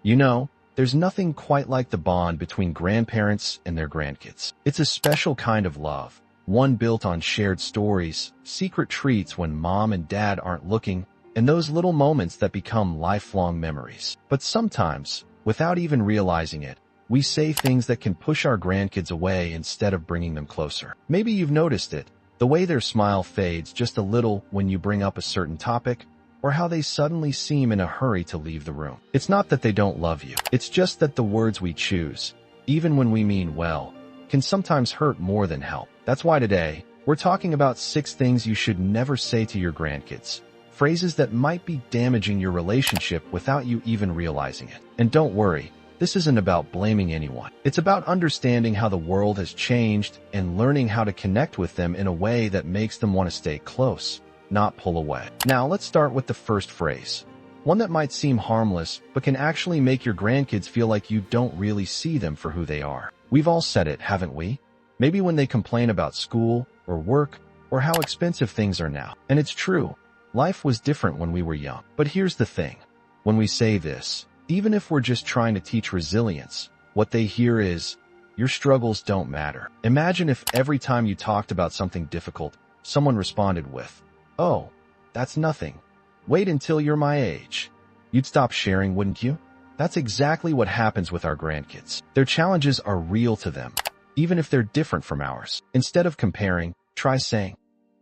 You know, there's nothing quite like the bond between grandparents and their grandkids. It's a special kind of love, one built on shared stories, secret treats when mom and dad aren't looking, and those little moments that become lifelong memories. But sometimes, without even realizing it, we say things that can push our grandkids away instead of bringing them closer. Maybe you've noticed it, the way their smile fades just a little when you bring up a certain topic, or how they suddenly seem in a hurry to leave the room. It's not that they don't love you. It's just that the words we choose, even when we mean well, can sometimes hurt more than help. That's why today, we're talking about 6 things you should never say to your grandkids. Phrases that might be damaging your relationship without you even realizing it. And don't worry, this isn't about blaming anyone. It's about understanding how the world has changed and learning how to connect with them in a way that makes them want to stay close, not pull away. Now let's start with the first phrase. One that might seem harmless, but can actually make your grandkids feel like you don't really see them for who they are. We've all said it, haven't we? Maybe when they complain about school or work or how expensive things are now. And it's true. Life was different when we were young. But here's the thing. When we say this, even if we're just trying to teach resilience, what they hear is, your struggles don't matter. Imagine if every time you talked about something difficult, someone responded with, "Oh, that's nothing. Wait until you're my age." You'd stop sharing, wouldn't you? That's exactly what happens with our grandkids. Their challenges are real to them, even if they're different from ours. Instead of comparing, try saying,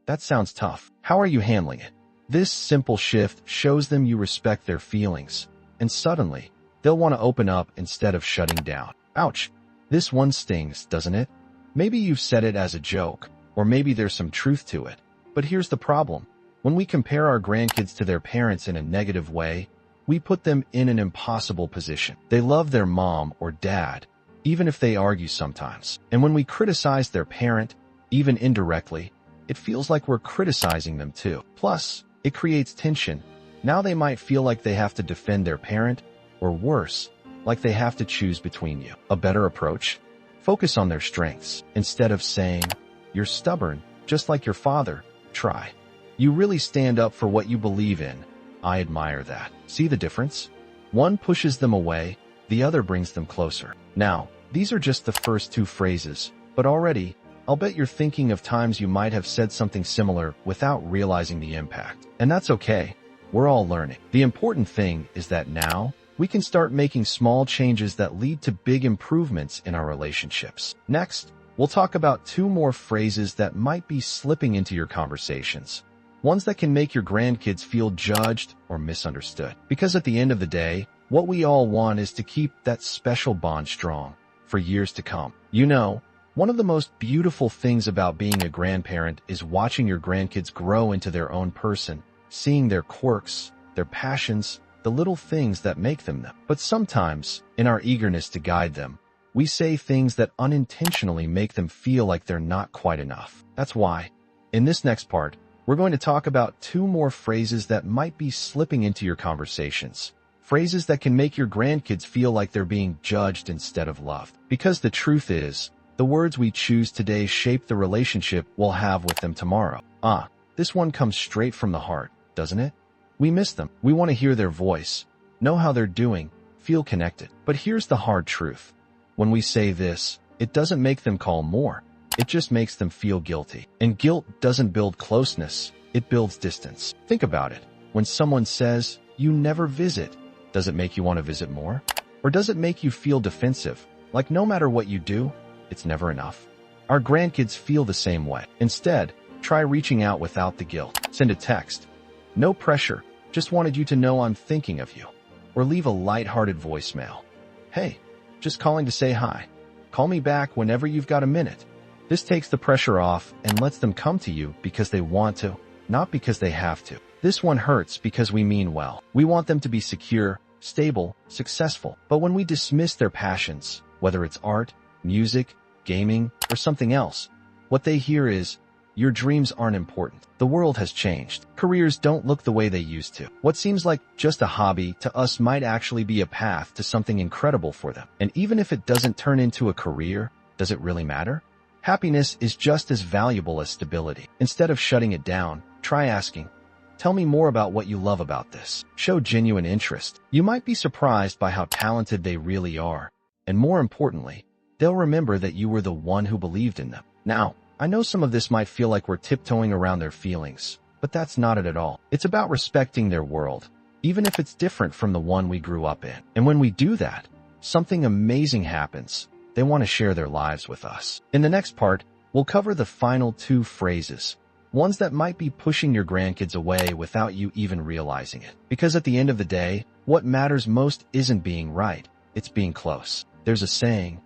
"That sounds tough. How are you handling it?" This simple shift shows them you respect their feelings, and suddenly, they'll want to open up instead of shutting down. Ouch. This one stings, doesn't it? Maybe you've said it as a joke, or maybe there's some truth to it. But here's the problem. When we compare our grandkids to their parents in a negative way, we put them in an impossible position. They love their mom or dad, even if they argue sometimes. And when we criticize their parent, even indirectly, it feels like we're criticizing them too. Plus, it creates tension. Now they might feel like they have to defend their parent, or worse, like they have to choose between you. A better approach? Focus on their strengths. Instead of saying, "You're stubborn, just like your father," try, "You really stand up for what you believe in. I admire that." See the difference? One pushes them away, the other brings them closer. Now, these are just the first 2 phrases, but already, I'll bet you're thinking of times you might have said something similar without realizing the impact. And that's okay. We're all learning. The important thing is that now, we can start making small changes that lead to big improvements in our relationships. Next, we'll talk about 2 more phrases that might be slipping into your conversations. Ones that can make your grandkids feel judged or misunderstood. Because at the end of the day, what we all want is to keep that special bond strong for years to come. You know, one of the most beautiful things about being a grandparent is watching your grandkids grow into their own person, seeing their quirks, their passions, the little things that make them them. But sometimes, in our eagerness to guide them, we say things that unintentionally make them feel like they're not quite enough. That's why, in this next part, we're going to talk about 2 more phrases that might be slipping into your conversations. Phrases that can make your grandkids feel like they're being judged instead of loved. Because the truth is, the words we choose today shape the relationship we'll have with them tomorrow. This one comes straight from the heart, doesn't it? We miss them. We want to hear their voice, know how they're doing, feel connected. But here's the hard truth. When we say this, it doesn't make them call more. It just makes them feel guilty. And guilt doesn't build closeness, it builds distance. Think about it. When someone says, "You never visit," does it make you want to visit more? Or does it make you feel defensive, like no matter what you do, it's never enough? Our grandkids feel the same way. Instead, try reaching out without the guilt. Send a text. No pressure, just wanted you to know I'm thinking of you. Or leave a lighthearted voicemail. "Hey, just calling to say hi. Call me back whenever you've got a minute." This takes the pressure off and lets them come to you because they want to, not because they have to. This one hurts because we mean well. We want them to be secure, stable, successful. But when we dismiss their passions, whether it's art, music, gaming, or something else, what they hear is, "Your dreams aren't important. The world has changed. Careers don't look the way they used to." What seems like just a hobby to us might actually be a path to something incredible for them. And even if it doesn't turn into a career, does it really matter? Happiness is just as valuable as stability. Instead of shutting it down, try asking, Tell me more about what you love about this. Show genuine interest. You might be surprised by how talented they really are. And more importantly, they'll remember that you were the one who believed in them. Now, I know some of this might feel like we're tiptoeing around their feelings, but that's not it at all. It's about respecting their world, even if it's different from the one we grew up in. And when we do that, something amazing happens. They want to share their lives with us. In the next part, we'll cover the final 2 phrases, ones that might be pushing your grandkids away without you even realizing it. Because at the end of the day, what matters most isn't being right, it's being close. There's a saying,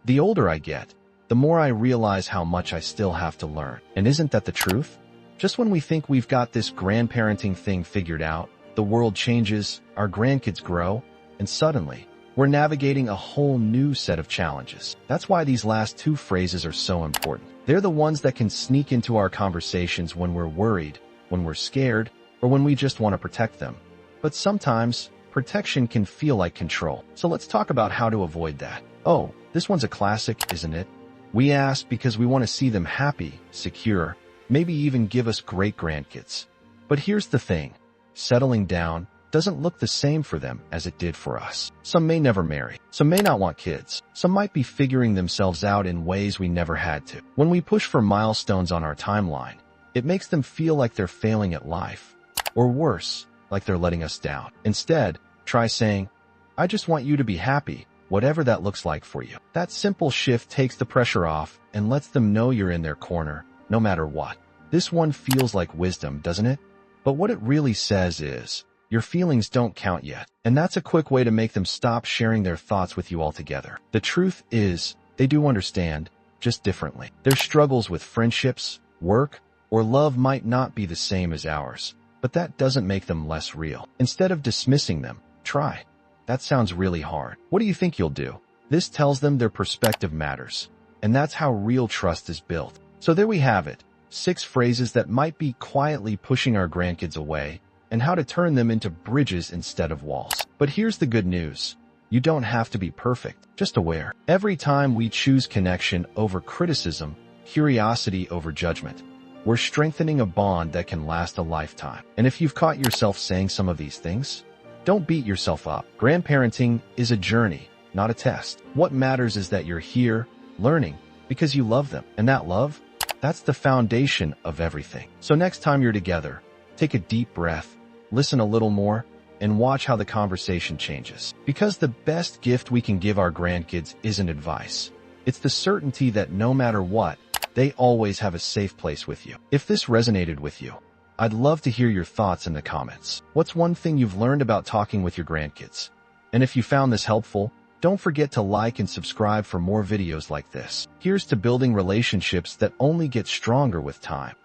the older I get, the more I realize how much I still have to learn. And isn't that the truth? Just when we think we've got this grandparenting thing figured out, the world changes, our grandkids grow, and suddenly, we're navigating a whole new set of challenges. That's why these last 2 phrases are so important. They're the ones that can sneak into our conversations when we're worried, when we're scared, or when we just want to protect them. But sometimes, protection can feel like control. So let's talk about how to avoid that. Oh, this one's a classic, isn't it? We ask because we want to see them happy, secure, maybe even give us great grandkids. But here's the thing. Settling down doesn't look the same for them as it did for us. Some may never marry. Some may not want kids. Some might be figuring themselves out in ways we never had to. When we push for milestones on our timeline, it makes them feel like they're failing at life. Or worse, like they're letting us down. Instead, try saying, I just want you to be happy, whatever that looks like for you. That simple shift takes the pressure off and lets them know you're in their corner, no matter what. This one feels like wisdom, doesn't it? But what it really says is, your feelings don't count yet. And that's a quick way to make them stop sharing their thoughts with you altogether. The truth is, they do understand, just differently. Their struggles with friendships, work, or love might not be the same as ours, but that doesn't make them less real. Instead of dismissing them, try. That sounds really hard. What do you think you'll do? This tells them their perspective matters. And that's how real trust is built. So there we have it. 6 phrases that might be quietly pushing our grandkids away, and how to turn them into bridges instead of walls. But here's the good news. You don't have to be perfect, just aware. Every time we choose connection over criticism, curiosity over judgment, we're strengthening a bond that can last a lifetime. And if you've caught yourself saying some of these things, don't beat yourself up. Grandparenting is a journey, not a test. What matters is that you're here, learning, because you love them. And that love, that's the foundation of everything. So next time you're together, take a deep breath, listen a little more, and watch how the conversation changes. Because the best gift we can give our grandkids isn't advice. It's the certainty that no matter what, they always have a safe place with you. If this resonated with you, I'd love to hear your thoughts in the comments. What's one thing you've learned about talking with your grandkids? And if you found this helpful, don't forget to like and subscribe for more videos like this. Here's to building relationships that only get stronger with time.